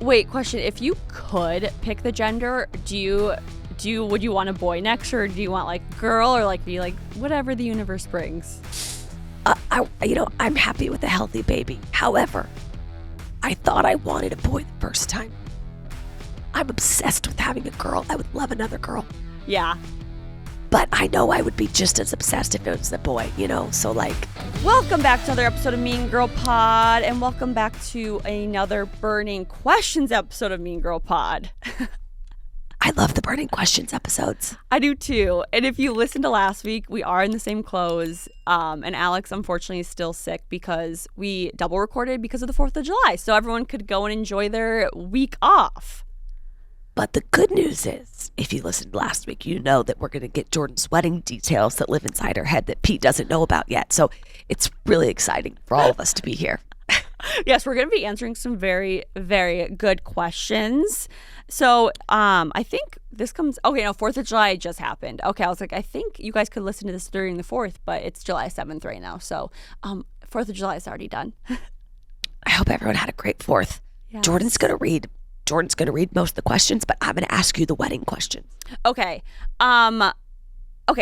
Wait, question. If you could pick the gender, would you want a boy next, or do you want like girl, or like be like whatever the universe brings? I'm happy with a healthy baby. However, I thought I wanted a boy the first time. I'm obsessed with having a girl. I would love another girl. Yeah. But I know I would be just as obsessed if it was a boy, So like, welcome back to another episode of Mean Girl Pod, and welcome back to another Burning Questions episode of Mean Girl Pod. I love the Burning Questions episodes. I do too. And if you listened to last week, we are in the same clothes. And Alex, unfortunately, is still sick because we double recorded because of the 4th of July. So everyone could go and enjoy their week off. But the good news is, if you listened last week, you know that we're going to get Jordan's wedding details that live inside her head that Pete doesn't know about yet. So it's really exciting for all of us to be here. Yes, we're going to be answering some very, very good questions. So I think this comes, 4th of July just happened. Okay, I was like, I think you guys could listen to this during the 4th, but it's July 7th right now. So 4th of July is already done. I hope everyone had a great 4th. Yes. Jordan's going to read most of the questions, but I'm going to ask you the wedding questions. Okay.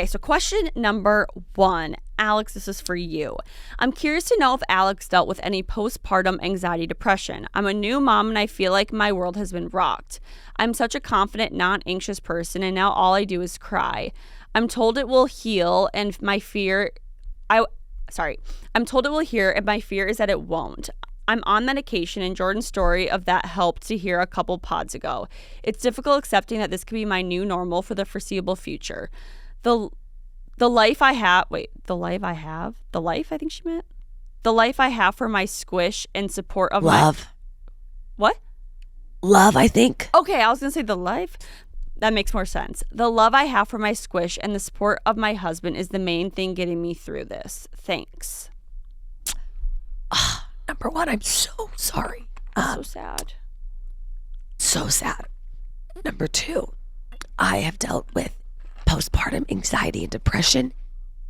So question number 1. Alex, this is for you. I'm curious to know if Alex dealt with any postpartum anxiety depression. I'm a new mom and I feel like my world has been rocked. I'm such a confident, non-anxious person, and now all I do is cry. I'm told it will heal, and my fear is that it won't. I'm on medication, and Jordan's story of that helped to hear a couple pods ago. It's difficult accepting that this could be my new normal for the foreseeable future. The life I have for my squish and support of love. What? Love, I think. Okay, I was going to say the life. That makes more sense. The love I have for my squish and the support of my husband is the main thing getting me through this. Thanks. Number 1, I'm so sorry. So sad. So sad. Number 2, I have dealt with postpartum anxiety and depression,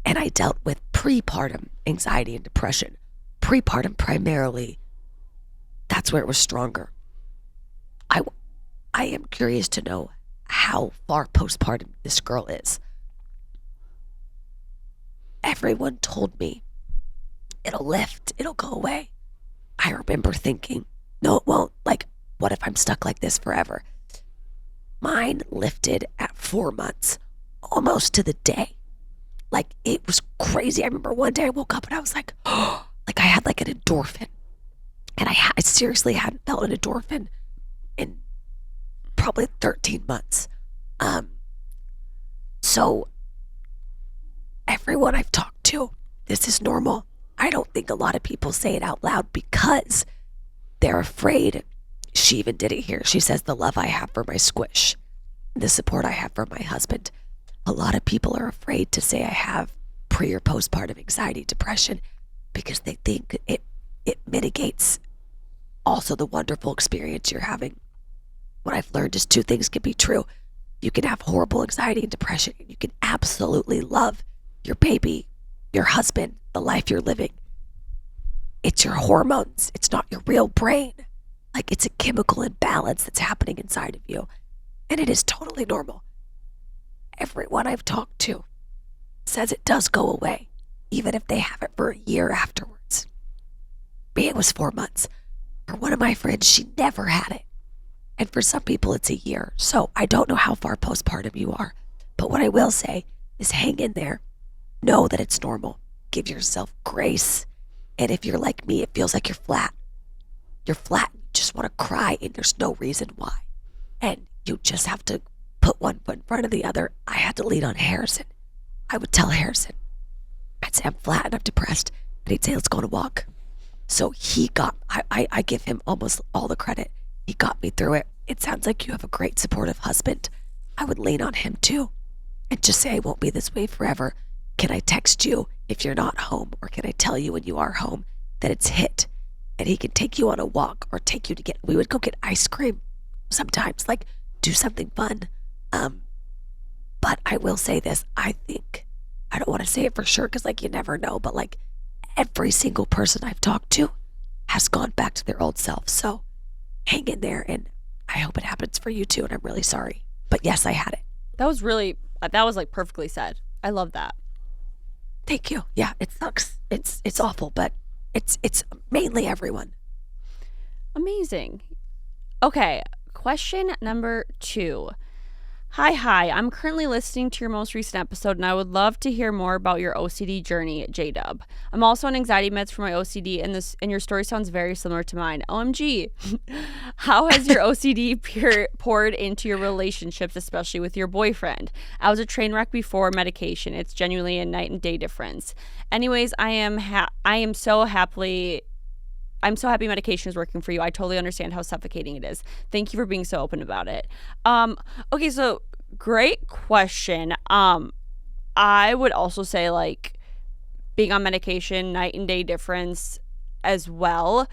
and I dealt with prepartum anxiety and depression. Prepartum primarily, that's where it was stronger. I am curious to know how far postpartum this girl is. Everyone told me it'll lift, it'll go away. I remember thinking, no, it won't. Like, what if I'm stuck like this forever? Mine lifted at 4 months, almost to the day. Like, it was crazy. I remember one day I woke up and I was like, oh, like I had like an endorphin. And I seriously hadn't felt an endorphin in probably 13 months. So everyone I've talked to, this is normal. I don't think a lot of people say it out loud because they're afraid. She even did it here. She says, the love I have for my squish, the support I have for my husband. A lot of people are afraid to say I have pre or postpartum anxiety, depression, because they think it mitigates also the wonderful experience you're having. What I've learned is 2 things can be true. You can have horrible anxiety and depression, and you can absolutely love your baby, your husband, the life you're living. It's your hormones. It's not your real brain. Like, it's a chemical imbalance that's happening inside of you. And it is totally normal. Everyone I've talked to says it does go away, even if they have it for a year afterwards. Me, it was 4 months. For one of my friends, she never had it. And for some people, it's a year. So I don't know how far postpartum you are. But what I will say is hang in there. Know that it's normal. Give yourself grace. And if you're like me, it feels like you're flat. You're flat. You just want to cry, and there's no reason why. And you just have to put one foot in front of the other. I had to lean on Harrison. I would tell Harrison, I'd say I'm flat and I'm depressed, and he'd say, let's go on a walk. So I give him almost all the credit. He got me through it. It sounds like you have a great supportive husband. I would lean on him too and just say, I won't be this way forever. Can I text you if you're not home? Or can I tell you when you are home that it's hit? And he can take you on a walk or take you to we would go get ice cream sometimes, like do something fun. But I will say this, I think, I don't want to say it for sure because like you never know, but like every single person I've talked to has gone back to their old self. So hang in there, and I hope it happens for you too, and I'm really sorry. But yes, I had it. That was like perfectly said. I love that. Thank you. Yeah, it sucks. It's awful, but it's mainly everyone. Amazing. Okay, question number 2. Hi. I'm currently listening to your most recent episode, and I would love to hear more about your OCD journey, J-Dub. I'm also on anxiety meds for my OCD, and your story sounds very similar to mine. OMG. How has your OCD poured into your relationships, especially with your boyfriend? I was a train wreck before medication. It's genuinely a night and day difference. Anyways, I'm so happy medication is working for you. I totally understand how suffocating it is. Thank you for being so open about it. Okay, so great question. I would also say like being on medication, night and day difference as well.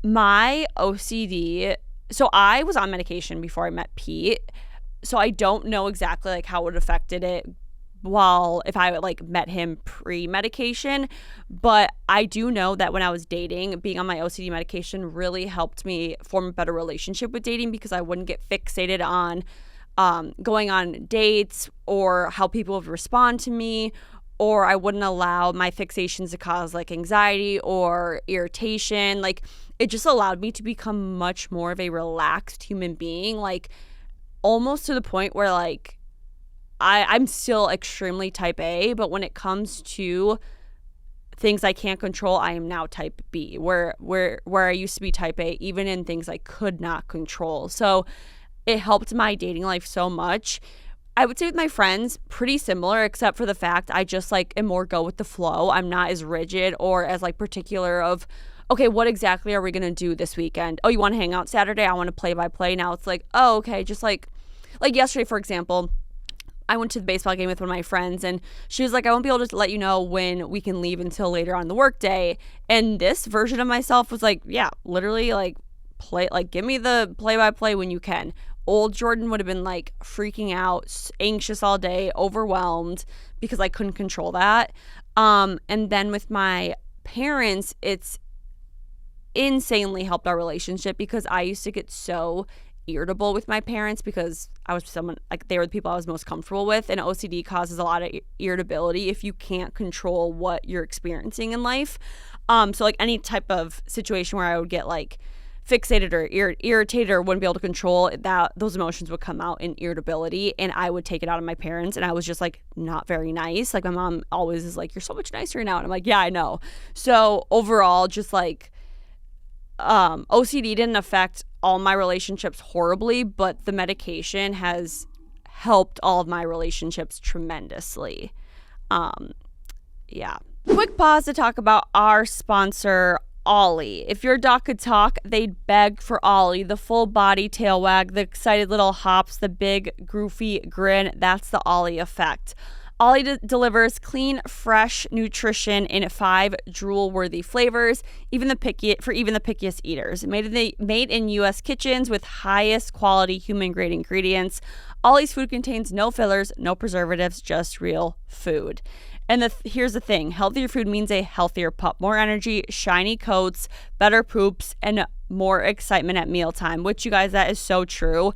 My OCD, so I was on medication before I met Pete. So I don't know exactly like how it affected it if I like met him pre-medication, but I do know that when I was dating, being on my OCD medication really helped me form a better relationship with dating because I wouldn't get fixated on going on dates or how people would respond to me, or I wouldn't allow my fixations to cause like anxiety or irritation. Like it just allowed me to become much more of a relaxed human being, like almost to the point where like I'm still extremely type A, but when it comes to things I can't control, I am now type B, where I used to be type A, even in things I could not control. So it helped my dating life so much. I would say with my friends, pretty similar, except for the fact I just like am more go with the flow. I'm not as rigid or as like particular of, okay, what exactly are we going to do this weekend? Oh, you want to hang out Saturday? I want to play by play. Now it's like, oh, okay, just like yesterday, for example, I went to the baseball game with one of my friends, and she was like, I won't be able to let you know when we can leave until later on the work day. And this version of myself was like, yeah, literally like give me the play-by-play when you can. Old Jordan would have been like freaking out, anxious all day, overwhelmed because I couldn't control that. And then with my parents, it's insanely helped our relationship because I used to get so irritable with my parents because I was someone like they were the people I was most comfortable with, and OCD causes a lot of irritability if you can't control what you're experiencing in life. So like any type of situation where I would get like fixated or irritated or wouldn't be able to control that, those emotions would come out in irritability, and I would take it out on my parents, and I was just like not very nice. Like my mom always is like, you're so much nicer now, and I'm like, yeah, I know. So overall, just like OCD didn't affect all my relationships horribly, but the medication has helped all of my relationships tremendously. Yeah. Quick pause to talk about our sponsor, Olly. If your dog could talk, they'd beg for Olly. The full body tail wag, the excited little hops, the big goofy grin. That's the Olly effect. Olly delivers clean, fresh nutrition in 5 drool-worthy flavors, even the pickiest eaters. Made in U.S. kitchens with highest quality human-grade ingredients. Olly's food contains no fillers, no preservatives, just real food. And here's the thing. Healthier food means a healthier pup. More energy, shiny coats, better poops, and more excitement at mealtime. Which, you guys, that is so true.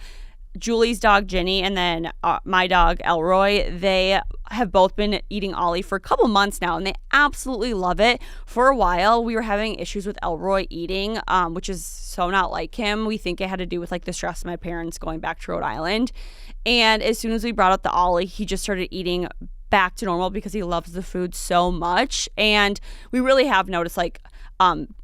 Julie's dog, Ginny, and then my dog, Elroy, they have both been eating Olly for a couple months now, and they absolutely love it. For a while, we were having issues with Elroy eating, which is so not like him. We think it had to do with like the stress of my parents going back to Rhode Island. And as soon as we brought up the Olly, he just started eating back to normal because he loves the food so much. And we really have noticed like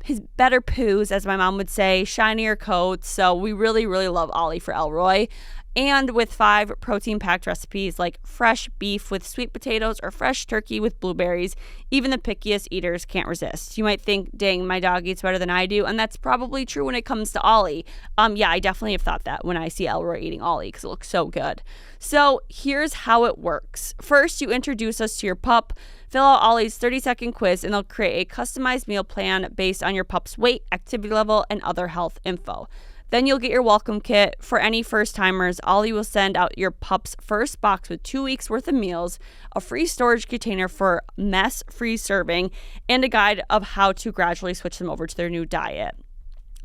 his better poos, as my mom would say, shinier coats. So we really, really love Olly for Elroy. And with 5 protein-packed recipes like fresh beef with sweet potatoes or fresh turkey with blueberries, even the pickiest eaters can't resist. You might think, dang, my dog eats better than I do, and that's probably true when it comes to Olly. Yeah, I definitely have thought that when I see Elroy eating Olly because it looks so good. So here's how it works. First, you introduce us to your pup, fill out Olly's 30-second quiz, and they'll create a customized meal plan based on your pup's weight, activity level, and other health info. Then you'll get your welcome kit. For any first-timers, Olly will send out your pup's first box with 2 weeks worth of meals, a free storage container for mess-free serving, and a guide of how to gradually switch them over to their new diet.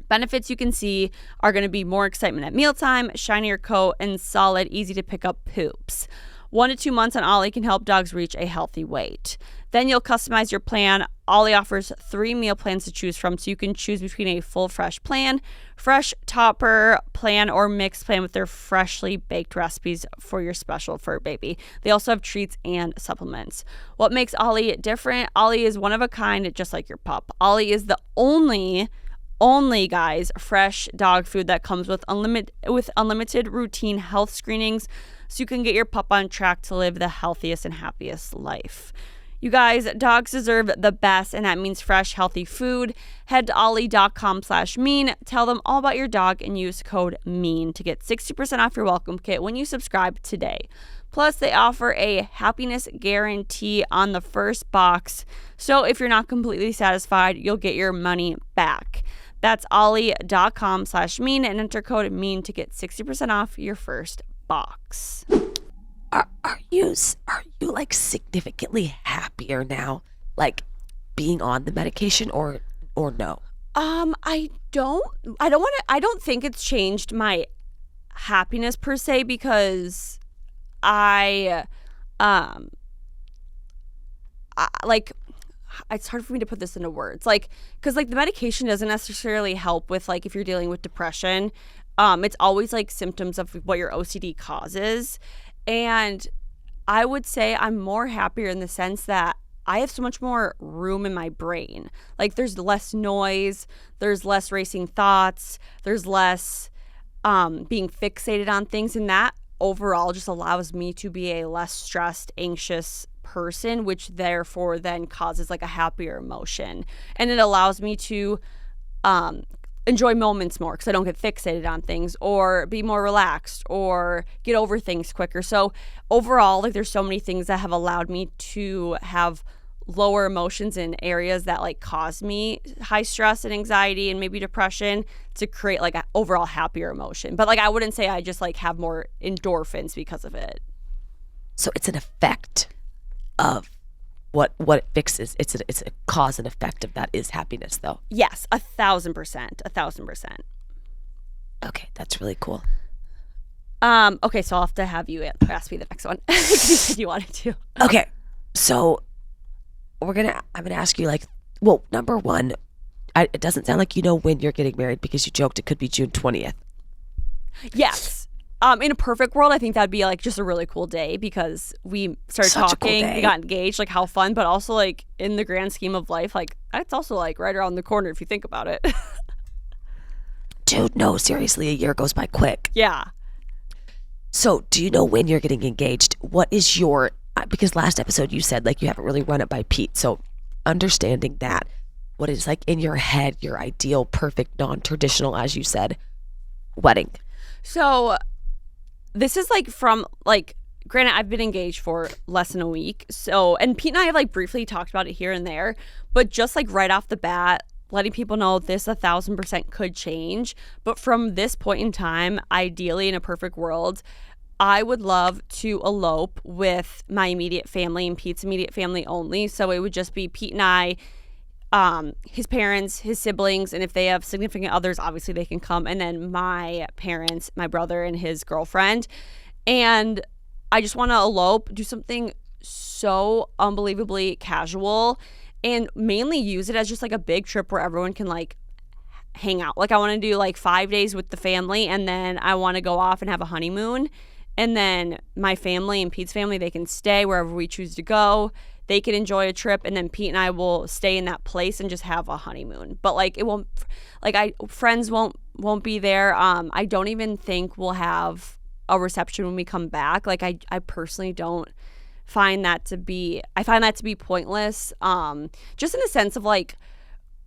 Benefits you can see are going to be more excitement at mealtime, shinier coat, and solid, easy to pick up poops. 1 to 2 months on Olly can help dogs reach a healthy weight. Then you'll customize your plan. Olly offers 3 meal plans to choose from, so you can choose between a full fresh plan, fresh topper plan, or mixed plan with their freshly baked recipes for your special fur baby. They also have treats and supplements. What makes Olly different? Olly is one of a kind, just like your pup. Olly is the only guys, fresh dog food that comes with unlimited routine health screenings, so you can get your pup on track to live the healthiest and happiest life. You guys, dogs deserve the best, and that means fresh, healthy food. Head to olly.com/mean. Tell them all about your dog and use code MEAN to get 60% off your welcome kit when you subscribe today. Plus, they offer a happiness guarantee on the first box, so if you're not completely satisfied, you'll get your money back. That's olly.com/mean and enter code MEAN to get 60% off your first box. Are you like significantly happier now, like being on the medication, or no? I don't think it's changed my happiness per se, because like, it's hard for me to put this into words, like, because like the medication doesn't necessarily help with like if you're dealing with depression. It's always like symptoms of what your OCD causes. And I would say I'm more happier in the sense that I have so much more room in my brain. Like, there's less noise, there's less racing thoughts, there's less being fixated on things. And that overall just allows me to be a less stressed, anxious person, which therefore then causes like a happier emotion. And it allows me to enjoy moments more because I don't get fixated on things, or be more relaxed, or get over things quicker. So overall, like, there's so many things that have allowed me to have lower emotions in areas that like cause me high stress and anxiety and maybe depression, to create like an overall happier emotion. But like, I wouldn't say I just like have more endorphins because of it. So it's an effect of what it fixes. It's a cause and effect of that is happiness, though. Yes, 1,000%. Okay, that's really cool. Okay, so I'll have to have you ask me the next one. You said you wanted to. Okay, so I'm gonna ask you, like, well, number one, it doesn't sound like you know when you're getting married, because you joked it could be June 20th. Yes. In a perfect world, I think that'd be like just a really cool day, because we started talking, we got engaged, like how fun, but also like in the grand scheme of life, like it's also like right around the corner if you think about it. Dude, no, seriously, a year goes by quick. Yeah. So do you know when you're getting engaged? What is your, because last episode you said like you haven't really run it by Pete. So understanding that, what is like in your head, your ideal, perfect, non-traditional, as you said, wedding? So this is like from like, granted, I've been engaged for less than a week. So, and Pete and I have like briefly talked about it here and there, but just like right off the bat, letting people know this 1,000% could change. But from this point in time, ideally in a perfect world, I would love to elope with my immediate family and Pete's immediate family only. So it would just be Pete and I, his parents, his siblings, and if they have significant others, obviously they can come, and then my parents, my brother and his girlfriend. And I just want to elope, do something so unbelievably casual, and mainly use it as just like a big trip where everyone can like hang out. Like, I want to do like 5 days with the family, and then I want to go off and have a honeymoon, and then my family and Pete's family, they can stay wherever we choose to go. They can enjoy a trip, and then Pete and I will stay in that place and just have a honeymoon. But like, it won't, like, friends won't be there. I don't even think we'll have a reception when we come back. Like, I personally don't find that to be, I find that to be pointless. Just in the sense of like,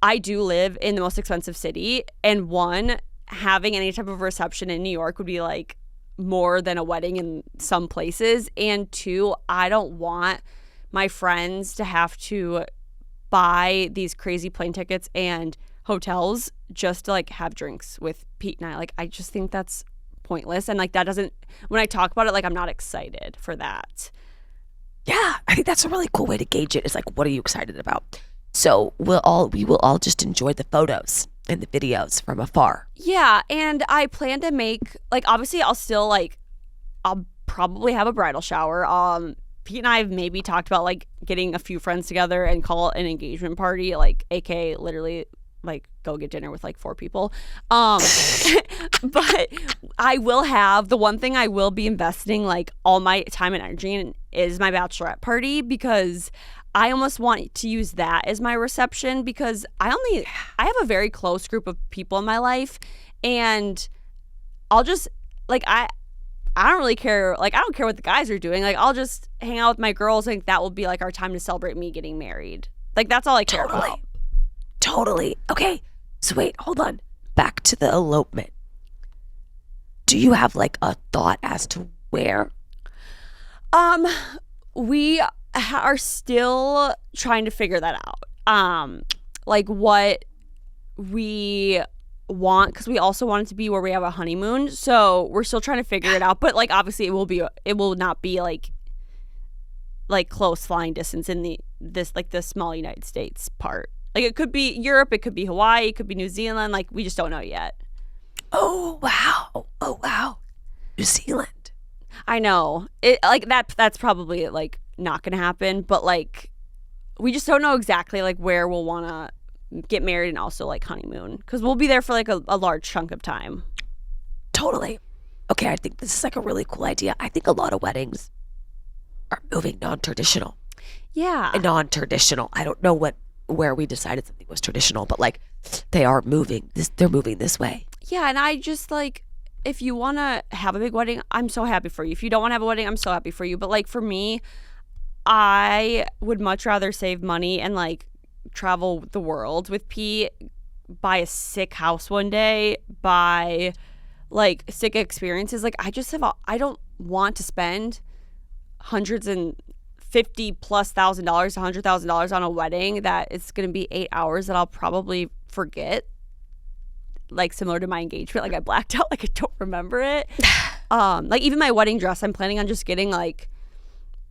I do live in the most expensive city, and one, having any type of reception in New York would be like more than a wedding in some places. And two, I don't want my friends to have to buy these crazy plane tickets and hotels just to like have drinks with Pete and I. Like, I just think that's pointless. And like, that doesn't, when I talk about it, like, I'm not excited for that. Yeah, I think that's a really cool way to gauge it. It's like, what are you excited about? So we will all just enjoy the photos. in the videos from afar. Yeah, and I plan to make, like, obviously I'll probably have a bridal shower. Pete and I have maybe talked about, like, getting a few friends together and call it an engagement party, like, aka literally, like, go get dinner with, like, 4 people. But I will have, the one thing I will be investing, like, all my time and energy in is my bachelorette party, because I almost want to use that as my reception, because I have a very close group of people in my life, and I'll just, like, I don't really care. Like, I don't care what the guys are doing. Like, I'll just hang out with my girls. Like, that will be, like, our time to celebrate me getting married. Like, that's all I care about. Totally. Okay. So wait, hold on. Back to the elopement. Do you have, like, a thought as to where? We are still trying to figure that out. Like, what we want, because we also want it to be where we have a honeymoon, so we're still trying to figure it out. But, like, obviously it will not be like close flying distance in the small United States part. Like, it could be Europe, it could be Hawaii, it could be New Zealand. Like, we just don't know yet. Oh wow, New Zealand. I know it, like, that's probably, like, not gonna happen, but, like, we just don't know exactly, like, where we'll want to get married and also, like, honeymoon, because we'll be there for, like, a large chunk of time. Totally. Okay, I think this is, like, a really cool idea. I think a lot of weddings are moving non-traditional. Yeah. Non-traditional. I don't know where we decided something was traditional, but, like, they are moving this. They're moving this way. Yeah, and I just, like, if you want to have a big wedding, I'm so happy for you. If you don't want to have a wedding, I'm so happy for you. But, like, for me, I would much rather save money and, like, travel the world with Pete, buy a sick house one day, buy, like, sick experiences. Like, I don't want to spend $150,000+ $100,000 on a wedding that it's going to be 8 hours that I'll probably forget. Like, similar to my engagement, like, I blacked out, like, I don't remember it. Like, even my wedding dress, I'm planning on just getting, like,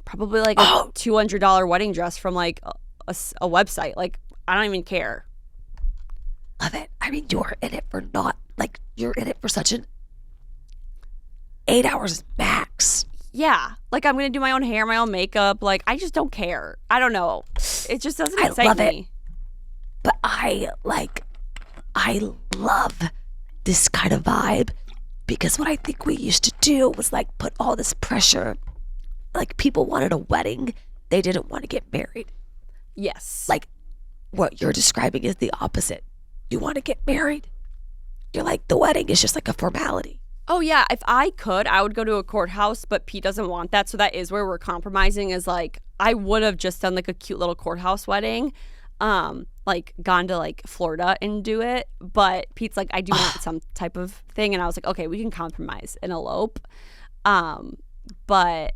probably, like, a $200 wedding dress from, like, a website. Like, I don't even care. Love it. I mean, you're in it for you're in it for such an 8 hours max. Yeah. Like, I'm going to do my own hair, my own makeup. Like, I just don't care. I don't know. It just doesn't excite love me. It. But I love this kind of vibe, because what I think we used to do was, like, put all this pressure. Like, people wanted a wedding. They didn't want to get married. Yes. Like, what you're describing is the opposite. You want to get married. You're like, the wedding is just like a formality. Oh, yeah. If I could, I would go to a courthouse, but Pete doesn't want that. So that is where we're compromising, is, like, I would have just done, like, a cute little courthouse wedding, like, gone to, like, Florida and do it. But Pete's like, I do want some type of thing. And I was like, okay, we can compromise and elope. But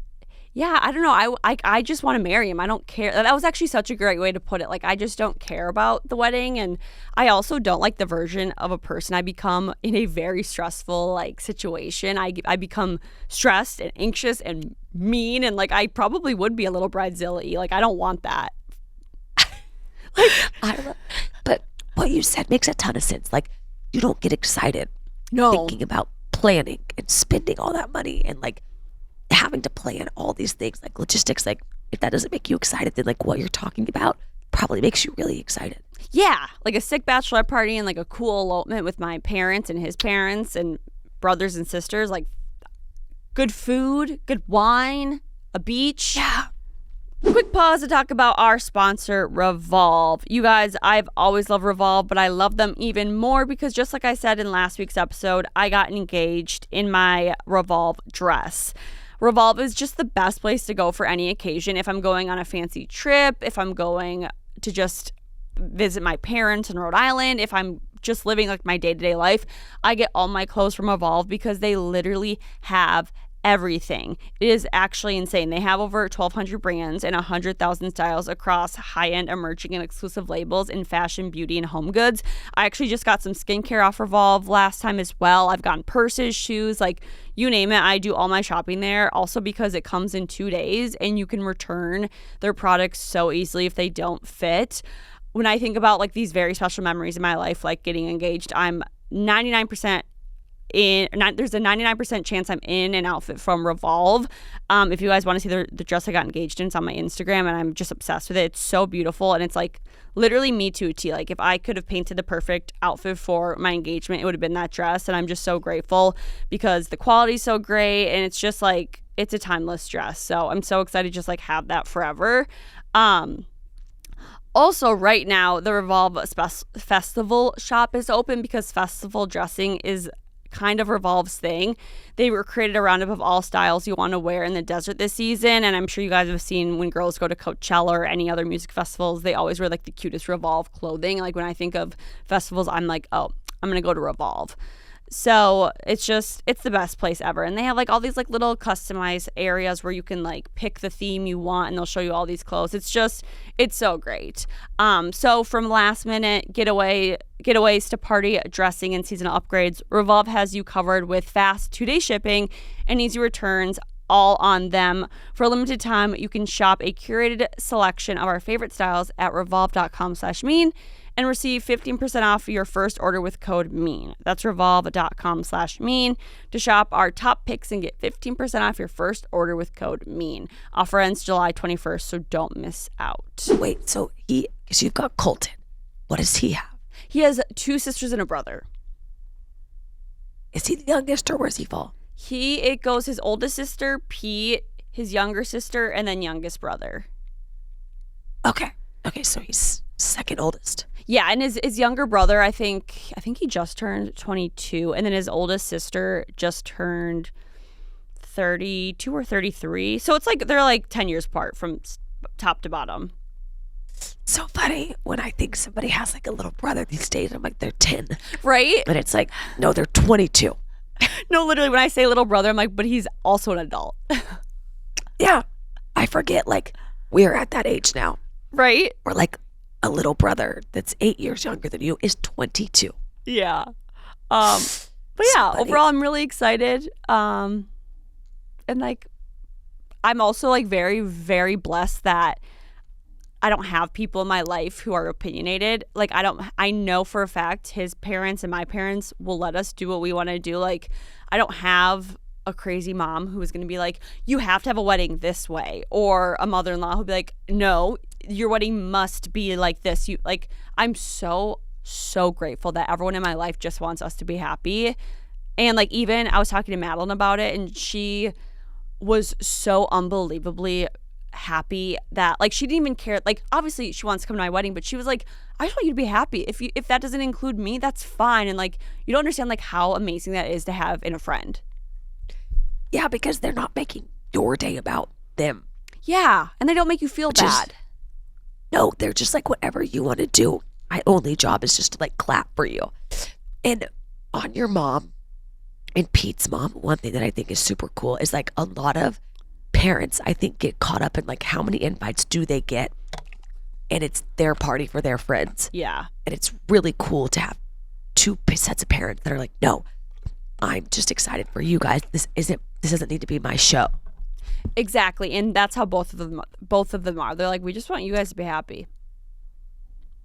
yeah, I don't know. I just want to marry him. I don't care. That was actually such a great way to put it. Like, I just don't care about the wedding. And I also don't like the version of a person I become in a very stressful, like, situation. I become stressed and anxious and mean. And, like, I probably would be a little bridezilla-y. Like, I don't want that. But what you said makes a ton of sense. Like, you don't get excited thinking about planning and spending all that money and, like, having to plan all these things, like logistics. Like, if that doesn't make you excited, then, like, what you're talking about probably makes you really excited. Yeah, like a sick bachelorette party and, like, a cool elopement with my parents and his parents and brothers and sisters. Like, good food, good wine, a beach. Yeah. Quick pause to talk about our sponsor, Revolve. You guys, I've always loved Revolve, but I love them even more because, just like I said in last week's episode, I got engaged in my Revolve dress. Revolve is just the best place to go for any occasion. If I'm going on a fancy trip, if I'm going to just visit my parents in Rhode Island, if I'm just living, like, my day-to-day life, I get all my clothes from Revolve because they literally have everything. It is actually insane. They have over 1,200 brands and 100,000 styles across high-end, emerging, and exclusive labels in fashion, beauty, and home goods. I actually just got some skincare off Revolve last time as well. I've gotten purses, shoes, like, you name it. I do all my shopping there. Also, because it comes in 2 days and you can return their products so easily if they don't fit. when I think about like these very special memories in my life, like getting engaged, I'm 99% there's a 99% chance I'm in an outfit from Revolve. If you guys want to see the dress I got engaged in, it's on my Instagram, and I'm just obsessed with it. It's so beautiful, and it's like literally me to a T. Like if I could have painted the perfect outfit for my engagement, it would have been that dress. And I'm just so grateful because the quality's so great, and it's just like it's a timeless dress. So I'm so excited to just like have that forever. Also, right now, the Revolve Festival shop is open because festival dressing is kind of Revolve's thing. They were created a roundup of all styles you want to wear in the desert this season, and I'm sure you guys have seen when girls go to Coachella or any other music festivals, they always wear like the cutest Revolve clothing. Like when I think of festivals, I'm like, oh, I'm gonna go to Revolve. So it's the best place ever. And they have like all these like little customized areas where you can like pick the theme you want, and they'll show you all these clothes. It's so great. So from last minute getaways to party dressing and seasonal upgrades, Revolve has you covered with fast 2-day shipping and easy returns, all on them. For a limited time, you can shop a curated selection of our favorite styles at revolve.com/mean and receive 15% off your first order with code MEAN. That's revolve.com/mean to shop our top picks and get 15% off your first order with code MEAN. Offer ends July 21st, so don't miss out. Wait, so because you've got Colton, what does he have? He has 2 sisters and a brother. Is he the youngest, or where's he fall? It goes his oldest sister, Pete, his younger sister, and then youngest brother. Okay, so he's second oldest. Yeah, and his younger brother, I think he just turned 22, and then his oldest sister just turned 32 or 33. So it's like they're like 10 years apart from top to bottom. So funny when I think somebody has like a little brother these days. I'm like, they're 10. Right? But it's like, no, they're 22. No, literally, when I say little brother, I'm like, but he's also an adult. Yeah. I forget, like, we're at that age now. Right? Or like a little brother that's 8 years younger than you is 22. Yeah. But yeah, overall, I'm really excited. And like, I'm also like very, very blessed that I don't have people in my life who are opinionated. Like I know for a fact his parents and my parents will let us do what we want to do. Like I don't have a crazy mom who is going to be like, you have to have a wedding this way, or a mother-in-law who'll be like, no, your wedding must be like this. I'm so grateful that everyone in my life just wants us to be happy. And like, even I was talking to Madeline about it, and she was so unbelievably happy that like she didn't even care. Like obviously she wants to come to my wedding, but she was like, I just want you to be happy. If that doesn't include me, that's fine. And like, you don't understand like how amazing that is to have in a friend. Yeah, because they're not making your day about them. Yeah, and they don't make you feel bad. No, they're just like, whatever you want to do. My only job is just to like clap for you. And on your mom and Pete's mom, one thing that I think is super cool is like a lot of parents, I think, get caught up in like how many invites do they get, and it's their party for their friends. Yeah. And it's really cool to have 2 sets of parents that are like, no, I'm just excited for you guys. This doesn't need to be my show. Exactly. And that's how both of them are. They're like, we just want you guys to be happy.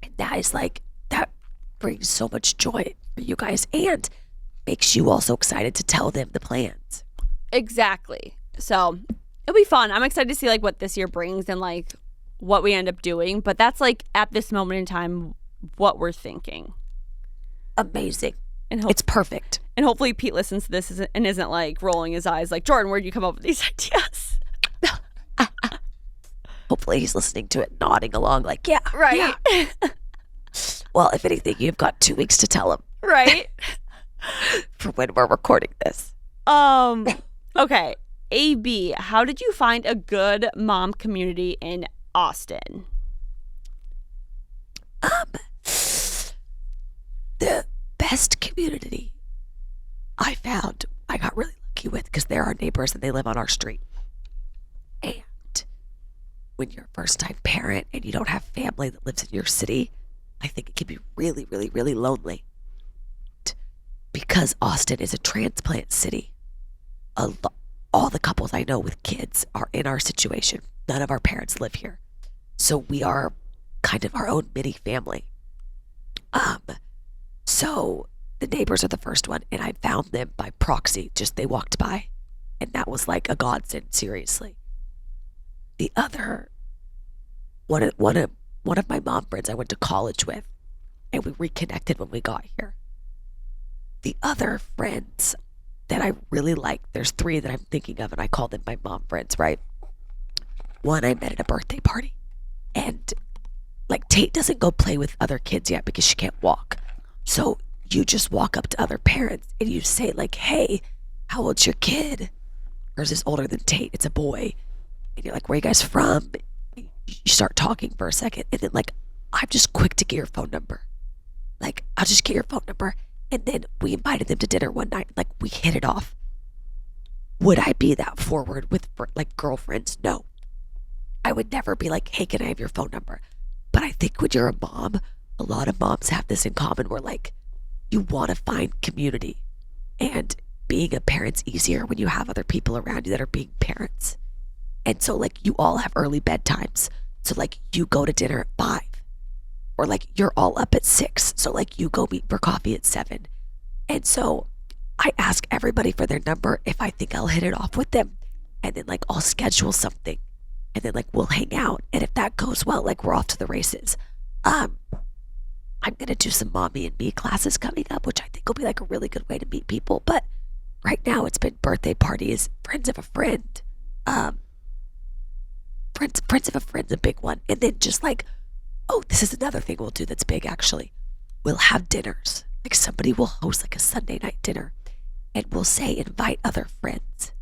And that is like, that brings so much joy for you guys and makes you also excited to tell them the plans. Exactly. So it'll be fun. I'm excited to see like what this year brings and like what we end up doing. But that's like at this moment in time what we're thinking. Amazing. And it's perfect. And hopefully Pete listens to this and isn't like rolling his eyes like, Jordyn, where'd you come up with these ideas? Hopefully he's listening to it, nodding along like, yeah. Right. Yeah. Well, if anything, you've got 2 weeks to tell him. Right. For when we're recording this. Okay. AB, how did you find a good mom community in Austin? The best community I found, I got really lucky with, because they're our neighbors and they live on our street. And when you're a first-time parent and you don't have family that lives in your city, I think it can be really, really, really lonely. Because Austin is a transplant city, all the couples I know with kids are in our situation. None of our parents live here. So we are kind of our own mini family. So the neighbors are the first one, and I found them by proxy. Just they walked by, and that was like a godsend. Seriously. The other one of my mom friends I went to college with, and we reconnected when we got here. The other friends that I really like, there's 3 that I'm thinking of, and I call them my mom friends, right? One I met at a birthday party, and like Tate doesn't go play with other kids yet because she can't walk. So you just walk up to other parents and you say like, hey, how old's your kid? Hers is older than Tate. It's a boy. And you're like, where are you guys from? You start talking for a second, and then like, I'm just quick to get your phone number. Like, I'll just get your phone number. And then we invited them to dinner one night. Like, we hit it off. Would I be that forward with like girlfriends? No. I would never be like, hey, can I have your phone number? But I think when you're a mom, a lot of moms have this in common where like, you want to find community. And being a parent's easier when you have other people around you that are being parents. And so like, you all have early bedtimes. So like, you go to dinner at 5. Or like, you're all up at 6. So like, you go meet for coffee at 7. And so I ask everybody for their number if I think I'll hit it off with them. And then like, I'll schedule something. And then like, we'll hang out. And if that goes well, like, we're off to the races. I'm going to do some mommy and me classes coming up, which I think will be like a really good way to meet people. But right now it's been birthday parties, friends of a friend. Friends of a friend's a big one. And then just like, oh, this is another thing we'll do that's big actually. We'll have dinners. Like, somebody will host like a Sunday night dinner, and we'll say invite other friends.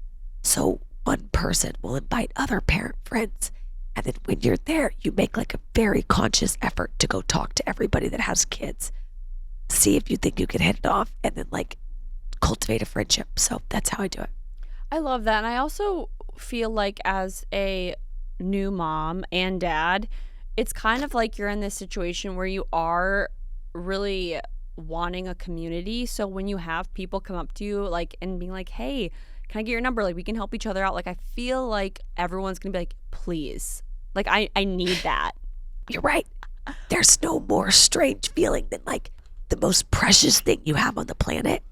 So one person will invite other parent friends. And then when you're there, you make like a very conscious effort to go talk to everybody that has kids. See if you think you can hit it off, and then like cultivate a friendship. So that's how I do it. I love that. And I also feel like as a new mom and dad, it's kind of like you're in this situation where you are really wanting a community. So when you have people come up to you like and being like, hey, can I get your number? Like, we can help each other out. Like, I feel like everyone's going to be like, please. Like, I need that. You're right. There's no more strange feeling than like the most precious thing you have on the planet.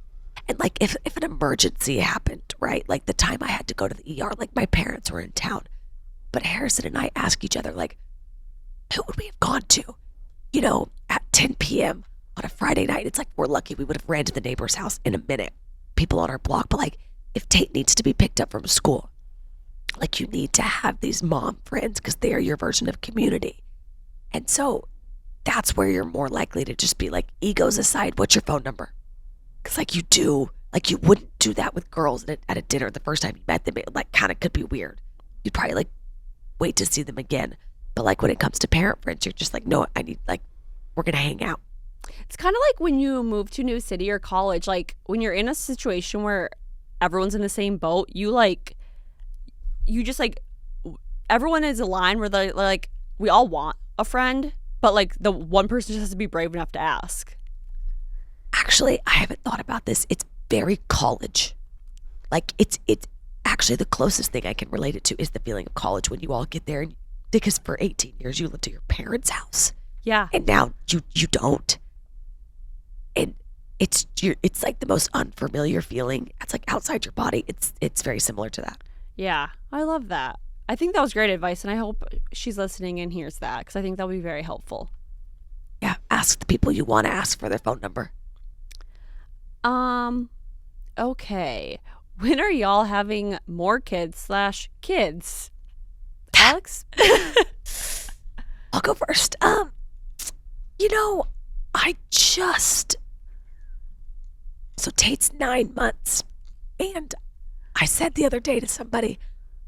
And like, if an emergency happened, right? Like the time I had to go to the ER, like my parents were in town. But Harrison and I ask each other, like, who would we have gone to? You know, at 10 p.m. on a Friday night, it's like, we're lucky we would have ran to the neighbor's house in a minute. People on our block. But like, if Tate needs to be picked up from school, like, you need to have these mom friends because they are your version of community. And so that's where you're more likely to just be like, egos aside, what's your phone number? Because like, you wouldn't do that with girls at a dinner the first time you met them. It like kind of could be weird. You'd probably like wait to see them again. But like, when it comes to parent friends, you're just like, no, I need, like, we're going to hang out. It's kind of like when you move to a new city or college, like when you're in a situation where everyone's in the same boat, everyone is aligned where they're like, we all want a friend, but like the one person just has to be brave enough to ask. Actually, I haven't thought about this. It's very college. Like, it's actually the closest thing I can relate it to is the feeling of college when you all get there, and because for 18 years you lived at your parents' house. Yeah. And now you don't. And it's like the most unfamiliar feeling. It's like outside your body. It's very similar to that. Yeah, I love that. I think that was great advice, and I hope she's listening and hears that, because I think that'll be very helpful. Yeah, ask the people you want to ask for their phone number. Okay. When are y'all having more kids? Alex? I'll go first. So Tate's 9 months, and I said the other day to somebody,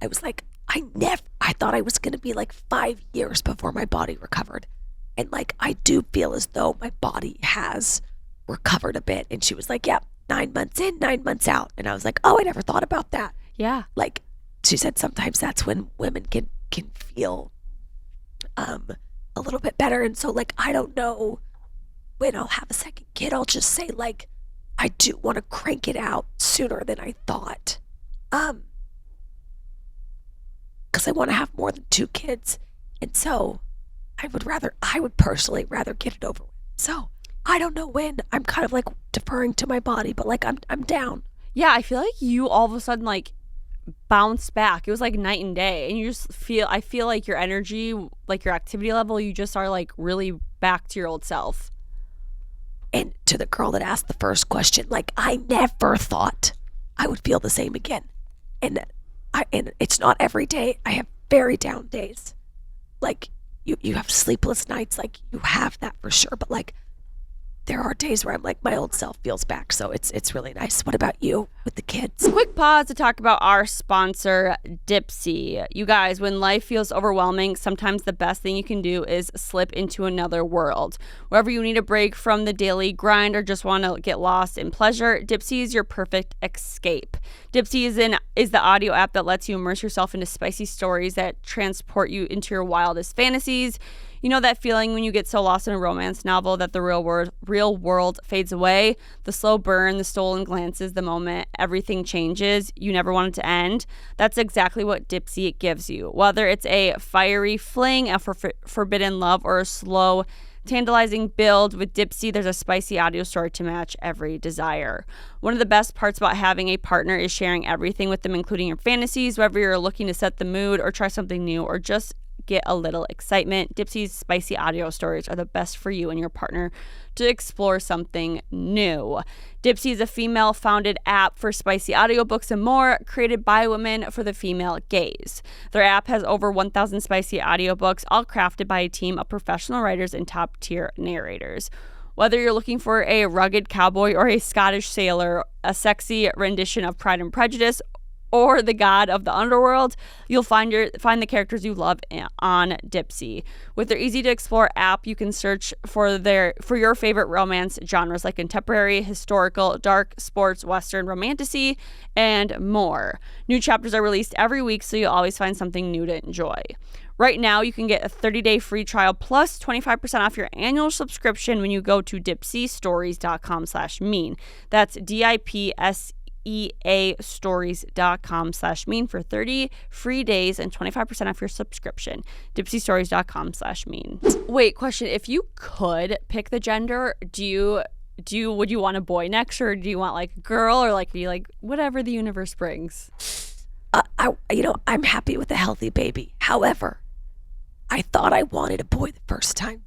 I was like, I thought I was going to be like 5 years before my body recovered. And like, I do feel as though my body has recovered a bit. And she was like, yeah, 9 months in, 9 months out. And I was like, oh, I never thought about that. Yeah. Like, she said sometimes that's when women can feel a little bit better. And so like, I don't know when I'll have a second kid. I'll just say like, I do want to crank it out sooner than I thought. Because I want to have more than 2 kids. And so I would personally rather get it over with. So I don't know when. I'm kind of like deferring to my body, but like I'm down. Yeah, I feel like you all of a sudden like bounced back. It was like night and day. And I feel like your energy, like your activity level, you just are like really back to your old self. And to the girl that asked the first question, like I never thought I would feel the same again. And it's not every day. I have very down days. Like you have sleepless nights, like you have that for sure. But like there are days where I'm like my old self feels back. So it's really nice. What about you with the kids? Quick pause to talk about our sponsor, Dipsy. You guys, when life feels overwhelming, sometimes the best thing you can do is slip into another world. Wherever you need a break from the daily grind or just want to get lost in pleasure, Dipsy is your perfect escape. Dipsy is the audio app that lets you immerse yourself into spicy stories that transport you into your wildest fantasies. You know that feeling when you get so lost in a romance novel that the real world fades away? The slow burn, the stolen glances, the moment everything changes, you never want it to end. That's exactly what Dipsy gives you. Whether it's a fiery fling, a forbidden love, or a slow, tantalizing build, with Dipsy, there's a spicy audio story to match every desire. One of the best parts about having a partner is sharing everything with them, including your fantasies, whether you're looking to set the mood or try something new or just get a little excitement. Dipsy's spicy audio stories are the best for you and your partner to explore something new. Dipsy is a female-founded app for spicy audiobooks and more, created by women for the female gaze. Their app has over 1,000 spicy audiobooks, all crafted by a team of professional writers and top-tier narrators. Whether you're looking for a rugged cowboy or a Scottish sailor, a sexy rendition of Pride and Prejudice, or the god of the underworld, you'll find the characters you love on Dipsy. With their easy-to-explore app, you can search for your favorite romance genres like contemporary, historical, dark, sports, western, romantasy, and more. New chapters are released every week, so you'll always find something new to enjoy. Right now, you can get a 30-day free trial plus 25% off your annual subscription when you go to dipsystories.com/mean. That's DIPSEAstories.com/mean for 30 free days and 25% off your subscription. Dipsystories.com/mean. Wait, question. If you could pick the gender, would you want a boy next, or do you want like a girl, or like be like whatever the universe brings? I'm happy with a healthy baby. However, I thought I wanted a boy the first time.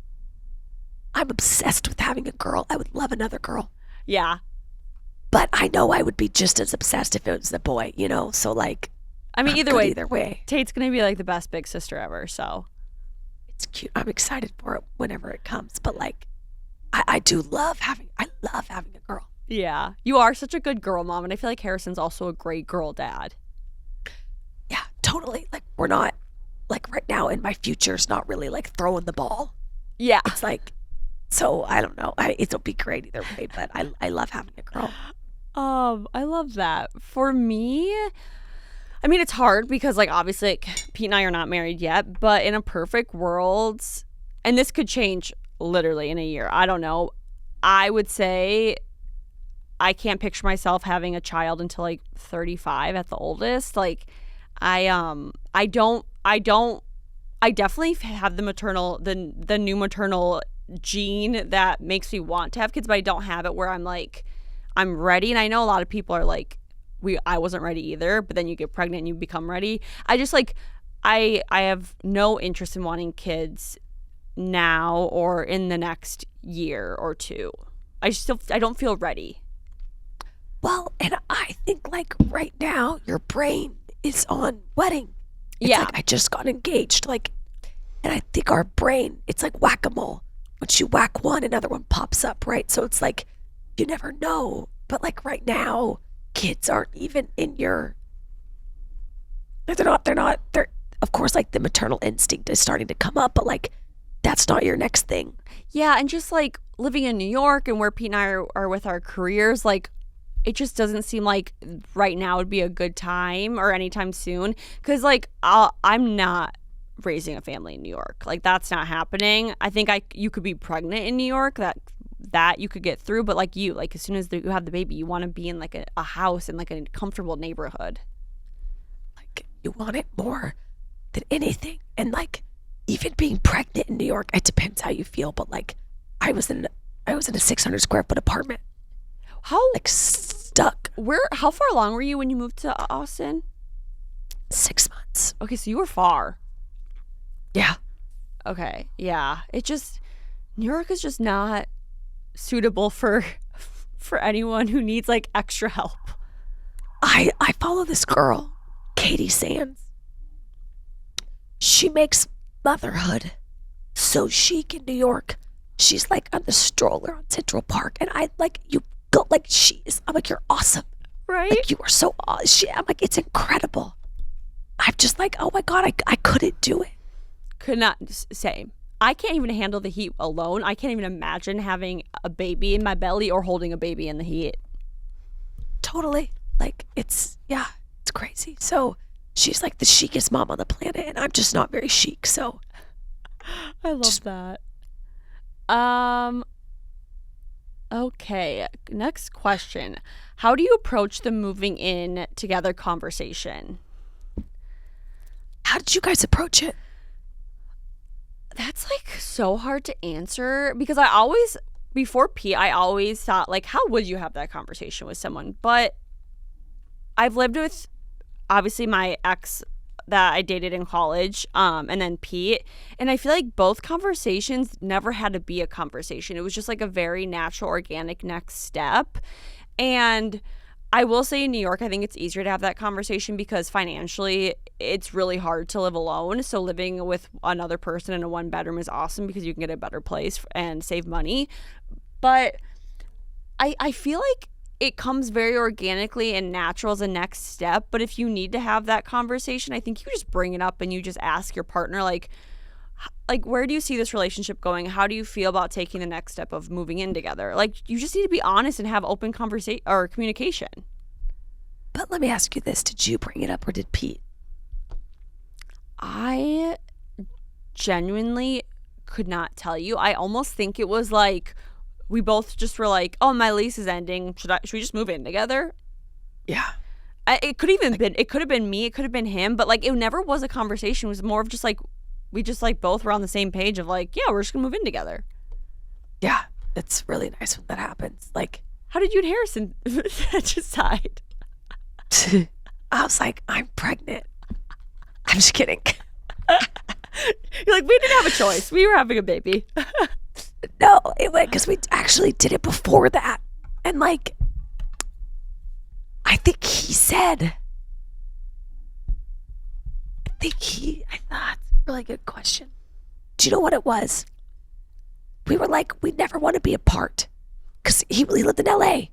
I'm obsessed with having a girl. I would love another girl. Yeah. But I know I would be just as obsessed if it was a boy, you know? So, like, I mean, either way. Tate's going to be, like, the best big sister ever, so. It's cute. I'm excited for it whenever it comes. But, like, I love having a girl. Yeah. You are such a good girl mom, and I feel like Harrison's also a great girl dad. Yeah, totally. Like, we're not, like, right now in my future's not really, like, throwing the ball. Yeah. It's like, so, I don't know. It'll be great either way, but I love having a girl. I love that. For me, I mean, it's hard because, like, obviously, like, Pete and I are not married yet, but in a perfect world, and this could change literally in a year, I don't know, I would say I can't picture myself having a child until, like, 35 at the oldest. Like, I definitely have the new maternal gene that makes me want to have kids, but I don't have it where I'm like, I'm ready. And I know a lot of people are like, I wasn't ready either, but then you get pregnant and you become ready. I just like, I have no interest in wanting kids now or in the next year or two. I don't feel ready. Well, and I think like right now your brain is on wedding. It's like I just got engaged. Like, and I think our brain, it's like whack-a-mole. Once you whack one, another one pops up, right? So it's like, you never know. But like right now, kids aren't even in your, they're of course, like the maternal instinct is starting to come up, but like, that's not your next thing. Yeah. And just like living in New York and where Pete and I are with our careers, like, it just doesn't seem like right now would be a good time or anytime soon. Cause like, I'm not raising a family in New York. Like, that's not happening. I think you could be pregnant in New York, that you could get through, but like as soon as you have the baby, you want to be in like a house in like a comfortable neighborhood. Like, you want it more than anything. And like, even being pregnant in New York, it depends how you feel, but like I was in a 600 square foot apartment. How like stuck. How far along were you when you moved to Austin? 6 months. Okay, so you were far. Yeah. Okay, yeah. New York is just not suitable for anyone who needs like extra help. I follow this girl, Katie Sands. She makes motherhood so chic in New York. She's like on the stroller on Central Park, and I like you go like she is. I'm like, you're awesome, right? Like you are so awesome. I'm like, it's incredible. I'm just like, oh my god, I couldn't do it. Could not. Same. I can't even handle the heat alone. I can't even imagine having a baby in my belly or holding a baby in the heat. Totally. Like it's crazy. So she's like the chicest mom on the planet, and I'm just not very chic. So I love that. Okay, next question. How do you approach the moving in together conversation? How did you guys approach it? That's like so hard to answer because before Pete, I always thought like, how would you have that conversation with someone? But I've lived with obviously my ex that I dated in college, and then Pete. And I feel like both conversations never had to be a conversation. It was just like a very natural, organic next step. And I will say in New York, I think it's easier to have that conversation because financially it's really hard to live alone. So living with another person in a one bedroom is awesome because you can get a better place and save money. But I feel like it comes very organically and natural as a next step. But if you need to have that conversation, I think you just bring it up and you just ask your partner, like where do you see this relationship going? How do you feel about taking the next step of moving in together? Like, you just need to be honest and have open conversation or communication. But let me ask you this. Did you bring it up or did Pete? I genuinely could not tell you. I almost think it was like we both just were like, "Oh, my lease is ending. Should we just move in together?" Yeah. It could have been me. It could have been him. But like, it never was a conversation. It was more of just like we just like both were on the same page of like, yeah, we're just gonna move in together. Yeah, it's really nice when that happens. Like, how did you and Harrison decide? I was like, I'm pregnant. I'm just kidding. You're like, we didn't have a choice. We were having a baby. No, it went because we actually did it before that. And like, I think he said, I thought, really good question. Do you know what it was? We were like, we never want to be apart because he lived in LA.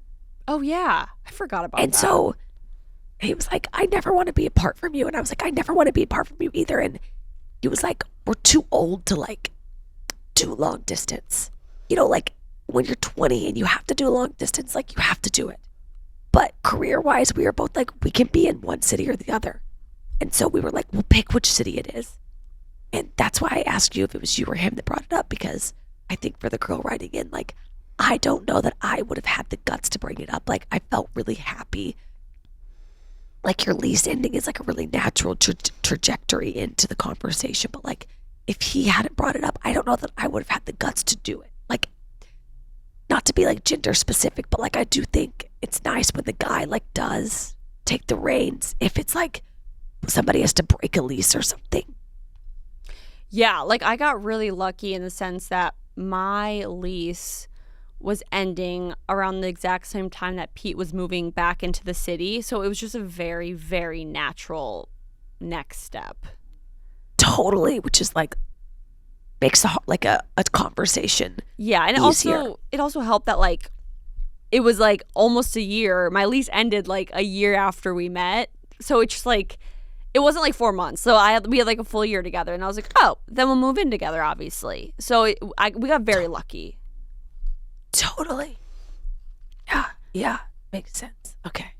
Oh, yeah. I forgot about that. And so he was like, I never want to be apart from you. And I was like, I never want to be apart from you either. And he was like, we're too old to like do long distance. You know, like when you're 20 and you have to do long distance, like you have to do it. But career wise, we were both like, we can be in one city or the other. And so we were like, we'll pick which city it is. And that's why I asked you if it was you or him that brought it up, because I think for the girl writing in, like, I don't know that I would have had the guts to bring it up. Like, I felt really happy. Like, your lease ending is like a really natural trajectory into the conversation. But like, if he hadn't brought it up, I don't know that I would have had the guts to do it. Like, not to be like gender specific, but like, I do think it's nice when the guy like does take the reins. If it's like somebody has to break a lease or something. Yeah, like I got really lucky in the sense that my lease was ending around the exact same time that Pete was moving back into the city. So it was just a very, very natural next step. Totally, which is like makes a conversation. Yeah, and easier. it also helped that like it was like almost a year. My lease ended like a year after we met. So it's just like it wasn't like 4 months. So we had like a full year together, and I was like, oh, then we'll move in together, obviously. So we got very lucky. Totally. Yeah, makes sense. Okay.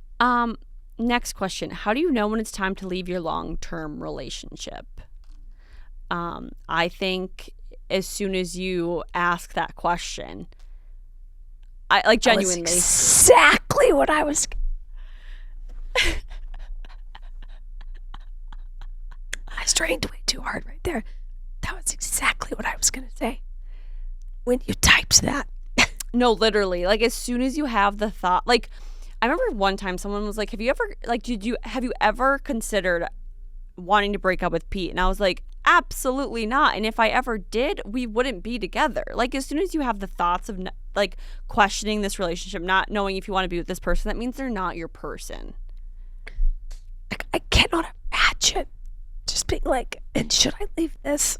Next question. How do you know when it's time to leave your long-term relationship? I think as soon as you ask that question, I like genuinely. That was exactly what I was. I strained way too hard right there. That was exactly what I was going to say when you typed that. No, literally. Like, as soon as you have the thought, like, I remember one time someone was like, have you ever considered wanting to break up with Pete? And I was like, absolutely not. And if I ever did, we wouldn't be together. Like, as soon as you have the thoughts of like questioning this relationship, not knowing if you want to be with this person, that means they're not your person. Like, I cannot imagine just being like, and should I leave this?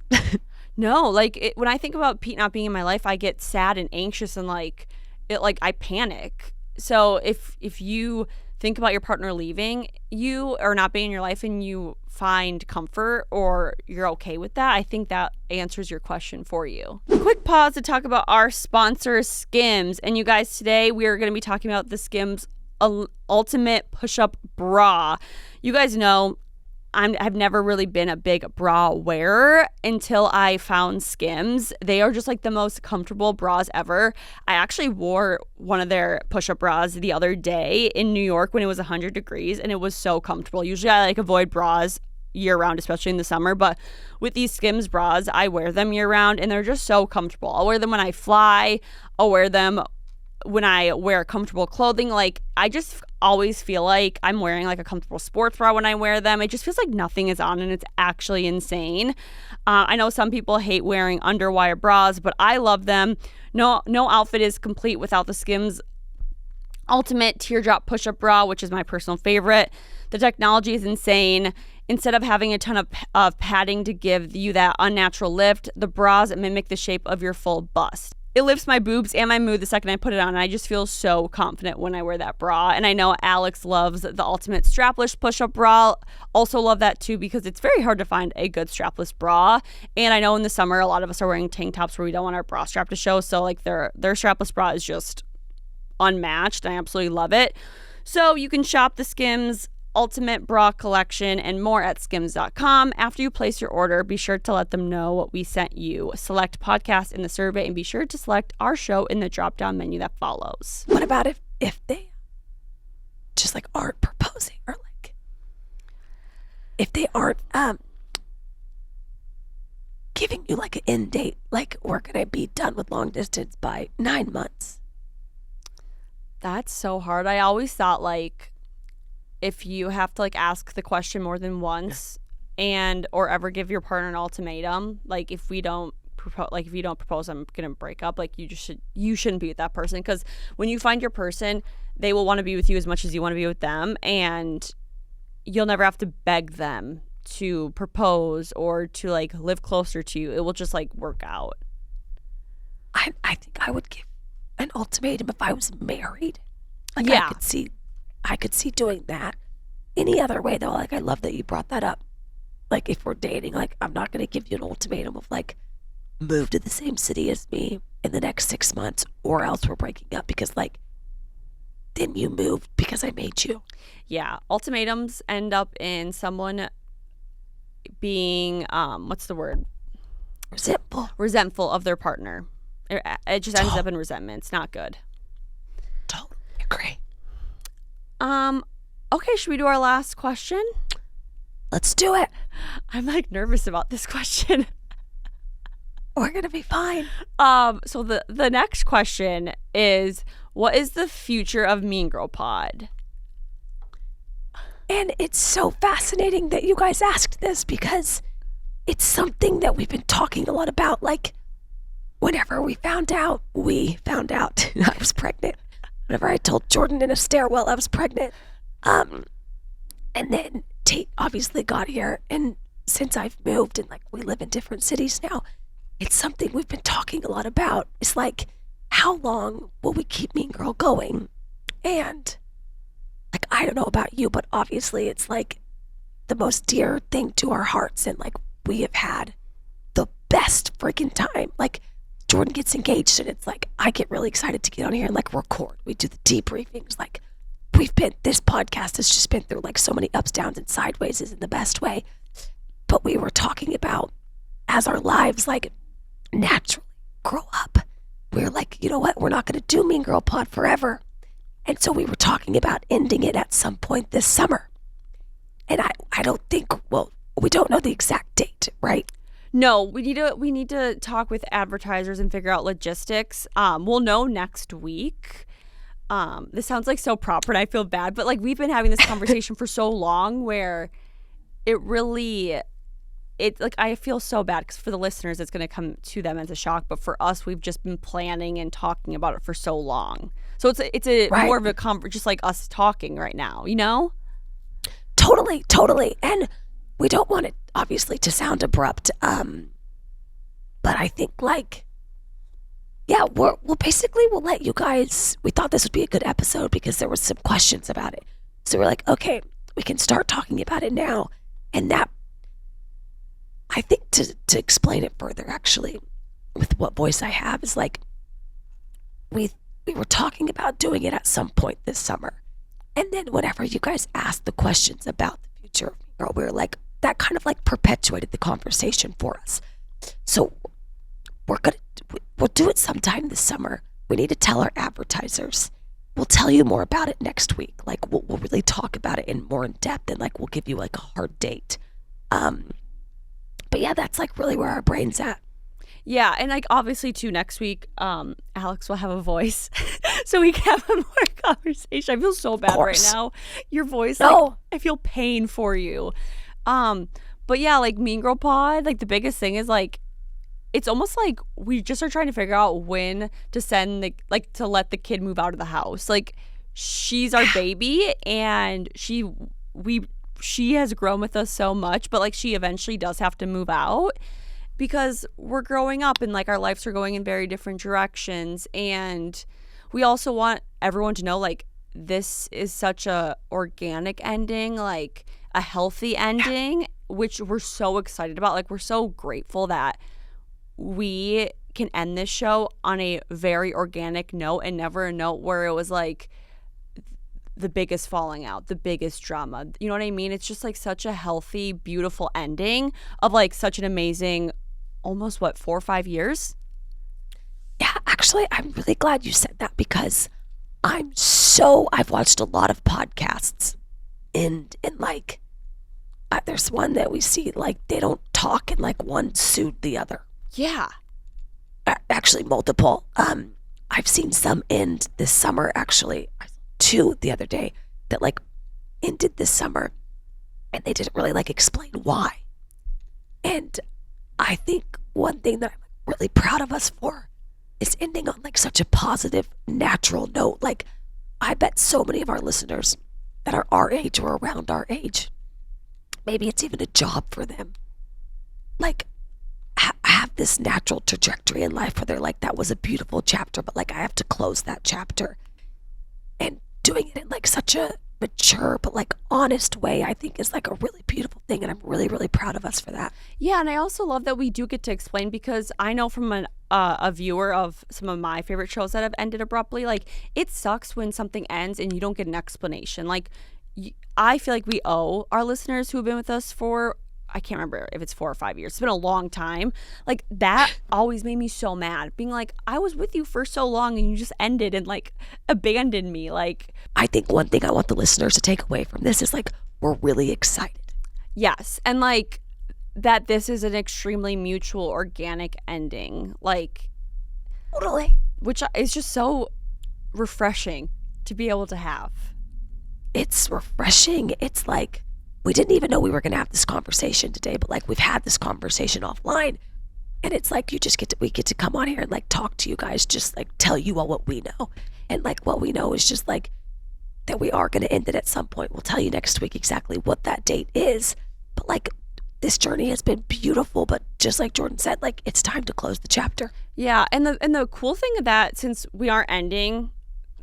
No, like when I think about Pete not being in my life, I get sad and anxious and like I panic. So if you think about your partner leaving you or not being in your life and you find comfort or you're okay with that, I think that answers your question for you. Quick pause to talk about our sponsor, Skims. And you guys, today we are going to be talking about the Skims Ultimate Push-Up Bra. You guys know I've never really been a big bra wearer until I found Skims. They are just like the most comfortable bras ever. I actually wore one of their push-up bras the other day in New York when it was 100 degrees, and it was so comfortable. Usually I like avoid bras year-round, especially in the summer, but with these Skims bras, I wear them year-round, and they're just so comfortable. I'll wear them when I fly. I'll wear them when I wear comfortable clothing. Like, I just always feel like I'm wearing like a comfortable sports bra when I wear them. It just feels like nothing is on, and it's actually insane. I know some people hate wearing underwire bras, but I love them. No outfit is complete without the Skims Ultimate Teardrop Push-Up Bra, which is my personal favorite. The technology is insane. Instead of having a ton of padding to give you that unnatural lift, the bras mimic the shape of your full bust. It lifts my boobs and my mood the second I put it on, and I just feel so confident when I wear that bra. And I know Alex loves the Ultimate Strapless Push-Up Bra. Also love that too, because it's very hard to find a good strapless bra. And I know in the summer, a lot of us are wearing tank tops where we don't want our bra strap to show. So like their strapless bra is just unmatched. I absolutely love it. So you can shop the Skims Ultimate Bra Collection and more at skims.com. After you place your order, be sure to let them know what we sent you. Select podcast in the survey and be sure to select our show in the drop-down menu that follows. What about if they just like aren't proposing, or like if they aren't giving you like an end date, like we're gonna be done with long distance by 9 months? That's so hard. I always thought like if you have to like ask the question more than once and or ever give your partner an ultimatum, like if you don't propose, I'm gonna break up, like you shouldn't be with that person, because when you find your person, they will want to be with you as much as you want to be with them, and you'll never have to beg them to propose or to like live closer to you. It will just like work out. I think I would give an ultimatum if I was married. Like, yeah, I could see doing that. Any other way though, like I love that you brought that up. Like if we're dating, like I'm not going to give you an ultimatum of like move to the same city as me in the next 6 months or else we're breaking up, because like then you moved because I made you. Yeah, ultimatums end up in someone being what's the word? Resentful of their partner. It just ends up in resentment. It's not good. Totally agree. Okay, should we do our last question? Let's do it. I'm like nervous about this question. We're gonna be fine. So the next question is, what is the future of Mean Girl Pod? And it's so fascinating that you guys asked this, because it's something that we've been talking a lot about. Like whenever we found out I was pregnant. Whenever I told Jordan in a stairwell I was pregnant. And then Tate obviously got here, and since I've moved and like we live in different cities now, it's something we've been talking a lot about. It's like, how long will we keep Mean Girl going? And like, I don't know about you, but obviously it's like the most dear thing to our hearts, and like we have had the best freaking time. Like Jordan gets engaged, and it's like I get really excited to get on here and like record. We do the debriefings. Like this podcast has just been through like so many ups, downs, and sideways in the best way. But we were talking about, as our lives like naturally grow up, we're like, you know what? We're not going to do Mean Girl Pod forever. And so we were talking about ending it at some point this summer. And I don't think, well, we don't know the exact date, right? No, we need to talk with advertisers and figure out logistics. We'll know next week. This sounds like so proper and I feel bad, but like we've been having this conversation for so long where it really like I feel so bad because for the listeners it's going to come to them as a shock, but for us we've just been planning and talking about it for so long. So it's a Right. more of a just like us talking right now, you know? Totally. And we don't want it obviously to sound abrupt. But I think like, yeah, we'll let you guys, we thought this would be a good episode because there was some questions about it. So we're like, okay, we can start talking about it now. And that, I think to explain it further actually, with what voice I have is like, we were talking about doing it at some point this summer. And then whenever you guys asked the questions about the future of Me Girl, we were like, that kind of like perpetuated the conversation for us. So we'll do it sometime this summer. We need to tell our advertisers. We'll tell you more about it next week. Like we'll really talk about it in more in depth and like we'll give you like a hard date. But yeah, that's like really where our brain's at. Yeah, and like obviously too next week, Alex will have a voice, so we can have a more conversation. I feel so bad right now. Your voice, like, I feel pain for you. But yeah, like Mean Girl Pod, like the biggest thing is like, it's almost like we just are trying to figure out when to send to let the kid move out of the house. Like she's our baby, and she has grown with us so much, but like she eventually does have to move out. Because we're growing up and like our lives are going in very different directions, and we also want everyone to know like this is such a organic ending, like a healthy ending, which we're so excited about. Like we're so grateful that we can end this show on a very organic note and never a note where it was like the biggest falling out, the biggest drama. You know what I mean? It's just like such a healthy, beautiful ending of like such an amazing almost 4 or 5 years. Yeah, actually, I'm really glad you said that because I've watched a lot of podcasts and like there's one that we see like they don't talk and like one sued the other. Yeah. Actually, multiple. I've seen some end this summer. Actually, I saw 2 the other day that like ended this summer, and they didn't really like explain why. And I think one thing that I'm really proud of us for is ending on like such a positive, natural note. Like I bet so many of our listeners that are our age or around our age, maybe it's even a job for them, like have this natural trajectory in life where they're like, that was a beautiful chapter, but like I have to close that chapter. And doing it in like such a mature but like honest way, I think is like a really beautiful thing, and I'm really, really proud of us for that. Yeah, and I also love that we do get to explain, because I know from a viewer of some of my favorite shows that have ended abruptly, like it sucks when something ends and you don't get an explanation. Like I feel like we owe our listeners who have been with us for, I can't remember if it's 4 or 5 years. It's been a long time. Like that always made me so mad. Being like, I was with you for so long and you just ended and like abandoned me. Like I think one thing I want the listeners to take away from this is like we're really excited. Yes, and like that this is an extremely mutual, organic ending. Like Totally. Which is just so refreshing to be able to have. It's refreshing. It's like we didn't even know we were going to have this conversation today, but like we've had this conversation offline, and it's like we get to come on here and like talk to you guys, just like tell you all what we know. And like what we know is just like that we are going to end it at some point. We'll tell you next week exactly what that date is. But like this journey has been beautiful, but just like Jordyn said, like it's time to close the chapter. Yeah, and the cool thing of that, since we aren't ending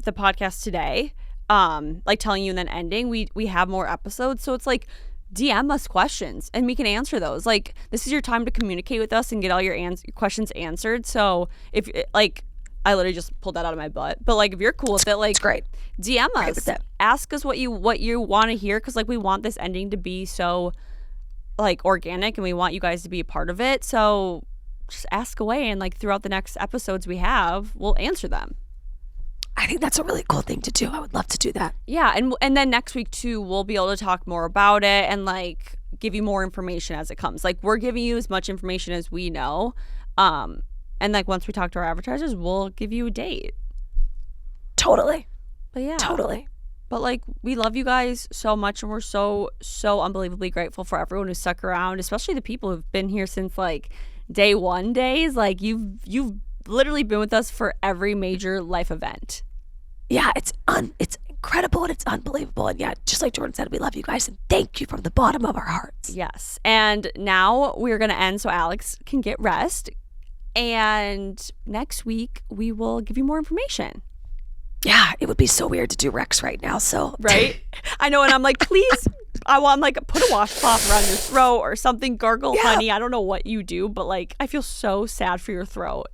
the podcast today, like telling you and then ending, we have more episodes, so it's like DM us questions and we can answer those. Like this is your time to communicate with us and get all your questions answered. So if like I literally just pulled that out of my butt, but like if you're cool with it, like it's great. DM us, ask us what you want to hear, because like we want this ending to be so like organic and we want you guys to be a part of it. So just ask away, and like throughout the next episodes we have, we'll answer them. I think that's a really cool thing to do. I would love to do that. Yeah, and then next week too, we'll be able to talk more about it and like give you more information as it comes. Like, we're giving you as much information as we know. And like once we talk to our advertisers, we'll give you a date. Totally. But yeah. Totally. But like, we love you guys so much, and we're so unbelievably grateful for everyone who stuck around, especially the people who've been here since like day one days. Like, you've literally been with us for every major life event. Yeah, it's incredible and it's unbelievable. And yeah, just like Jordyn said, we love you guys and thank you from the bottom of our hearts. Yes. And now we're going to end so Alex can get rest. And next week we will give you more information. Yeah, it would be so weird to do Rex right now. So right? I know, and I'm like, please, I want like put a washcloth around your throat or something. Gargle honey. I don't know what you do, but like I feel so sad for your throat.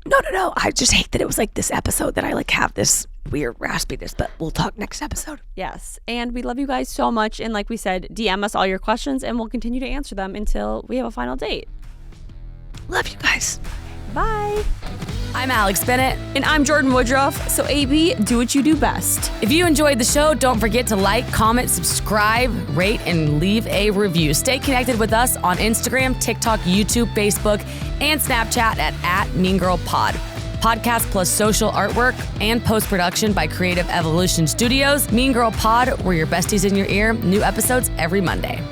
No. I just hate that it was like this episode that I like have this weird raspiness, but we'll talk next episode. Yes. And we love you guys so much. And like we said, DM us all your questions and we'll continue to answer them until we have a final date. Love you guys. Bye. I'm Alex Bennett. And I'm Jordyn Woodruff. So AB, do what you do best. If you enjoyed the show, don't forget to like, comment, subscribe, rate, and leave a review. Stay connected with us on Instagram, TikTok, YouTube, Facebook, and Snapchat at Mean Girl Pod. Podcast plus social artwork and post-production by Creative Evolution Studios. Mean Girl Pod, we're your besties in your ear. New episodes every Monday.